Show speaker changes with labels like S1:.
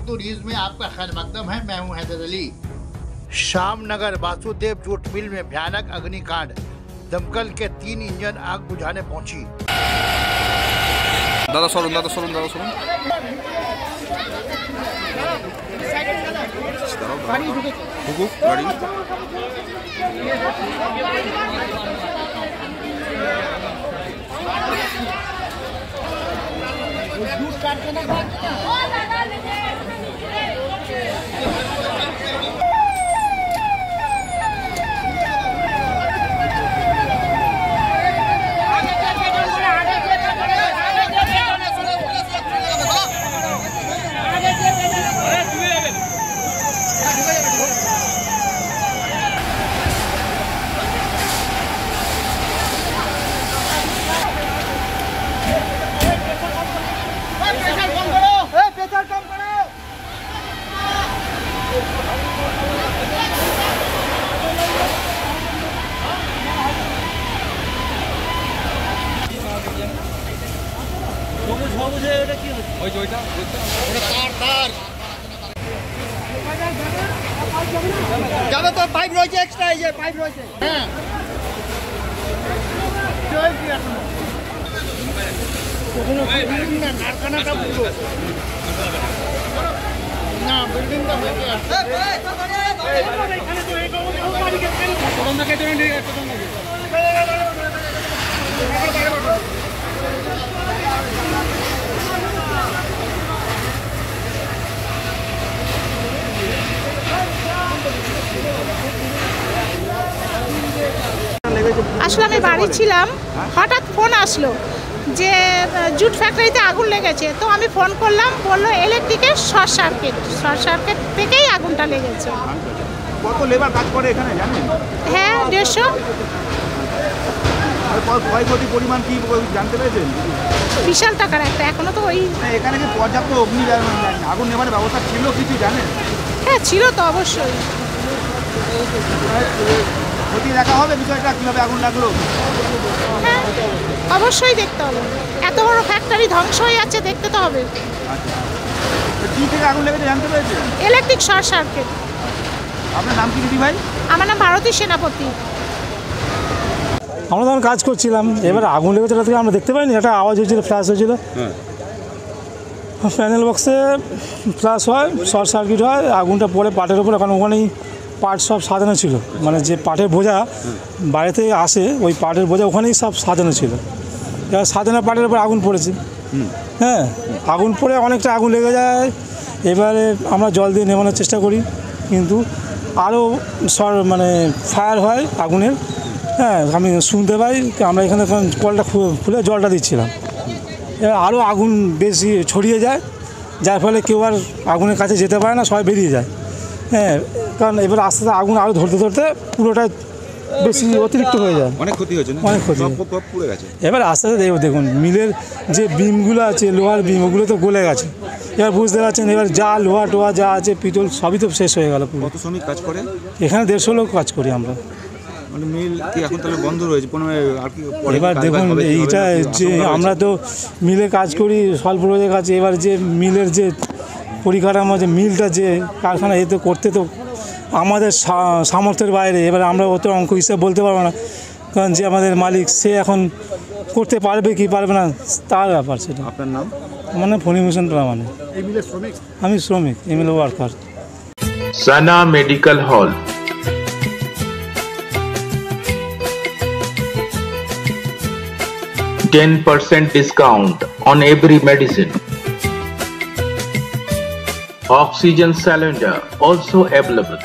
S1: बातू news में आपका खैर मकदम है। मैं हूं हैदर अली। श्याम नगर बासुदेव जूट मिल में भयानक अग्निकांड, दमकल के 3 इंजन आग बुझाने पहुंची।
S2: दादा सरुन गाड़ी
S3: যাবে তো পাইপ রয়েছে, এক্সট্রা এই যে পাইপ রয়েছে। হ্যাঁ কারখানাটা পুরো না, বিল্ডিংটা ভেঙে আছে।
S4: আসলে আমি বাড়ি ছিলাম, হঠাৎ ফোন আসলো যে জুট ফ্যাক্টরিতে আগুন লেগেছে। তো আমি ফোন করলাম, বললো ইলেকট্রিকের শর্ট সার্কিট থেকেই আগুনটা লেগেছে।
S5: কত লেবার কাজ করে এখানে জানেন?
S4: হ্যাঁ, 150।
S5: ক্ষয়ক্ষতি পরিমাণ কি জানতে পেরেছেন?
S4: বিশাল টাকার একটা। এখনো তো ওই
S5: এখানে কি পর্যাপ্ত আগুন নেভানোর ব্যবস্থা ছিল কিছু জানেন?
S4: হ্যাঁ ছিল তো, অবশ্যই।
S5: খতিয়ে দেখা হবে বিষয়টা, কীভাবে আগুন লাগলো?
S4: হ্যাঁ অবশ্যই দেখতে হবে, এত বড় ফ্যাক্টরি ধ্বংস হয়ে যাচ্ছে, দেখতে তো হবে।
S5: কী থেকে আগুন লেগেছে জানতে পেরেছেন?
S4: Electric short circuit.
S5: আপনার নাম কি দিদি ভাই?
S4: আমার নাম ভারতী সেনাপতি।
S6: আমরা তখন কাজ করছিলাম, এবার আগুন লেগেছে থেকে আমরা দেখতে পাইনি, একটা আওয়াজ হয়েছিল, ফ্ল্যাশ হয়েছিল। প্যানেল বক্সে ফ্ল্যাশ হয়, শর্ট সার্কিট হয়, আগুনটা পড়ে পাটের উপরে। এখন ওখানেই পাট সব সাজানো ছিল, মানে যে পাটের বোঝা বাইরে থেকে আসে, ওই পাটের বোঝা ওখানেই সব সাজানো ছিল। এবার সাজানো পাটের উপর আগুন পড়েছে। হ্যাঁ, আগুন পড়ে অনেকটা আগুন লেগে যায়। এবারে আমরা জল দিয়ে নেভানোর চেষ্টা করি, কিন্তু আরও মানে ফায়ার হয় আগুনের। হ্যাঁ, আমি শুনতে পাই, আমরা এখানে কলটা খুলে জলটা দিচ্ছিলাম। এবার আরও আগুন বেশি ছড়িয়ে যায়, যার ফলে কেউ আর আগুনের কাছে যেতে পারে না, সবাই বেরিয়ে যায়। হ্যাঁ, কারণ এবার আস্তে আস্তে আগুন আরও ধরতে পুরোটা বেশি অতিরিক্ত হয়ে যায়, অনেক ক্ষতি হয়েছে, অনেক ক্ষতি পুড়ে গেছে। এবার আস্তে আস্তে দেখুন, মিলের যে বিমগুলো আছে, লোহার বিম, ওগুলো তো গলে গেছে। এবার বুঝতে পারছেন, এবার যা লোহা টোহা যা আছে, পিতল, সবই তো শেষ হয়ে গেল।
S5: কত শ্রমিক কাজ করে
S6: এখানে? 150 লোক কাজ করি আমরা।
S5: মানে মিল কি এখন তাহলে বন্ধ রয়েছে?
S6: এবার দেখুন, এইটা যে আমরা তো মিলে কাজ করি, স্বল্প রোজের কাছে। এবার যে মিলের যে পরিকাঠামো, যে মিলটা, যে কারখানা, এতে করতে তো আমাদের সামর্থ্যের বাইরে। এবার আমরা অত অঙ্ক হিসাব বলতে পারবো না, কারণ যে আমাদের মালিক, সে এখন করতে পারবে কি পারবে না তার ব্যাপার সেটা।
S5: আপনার নাম?
S6: আমার নাম ফণিভূষণ প্রামাণিক। আমি শ্রমিক, MLA worker.
S7: Sana medical hall, 10% discount on every medicine. Oxygen cylinder also available.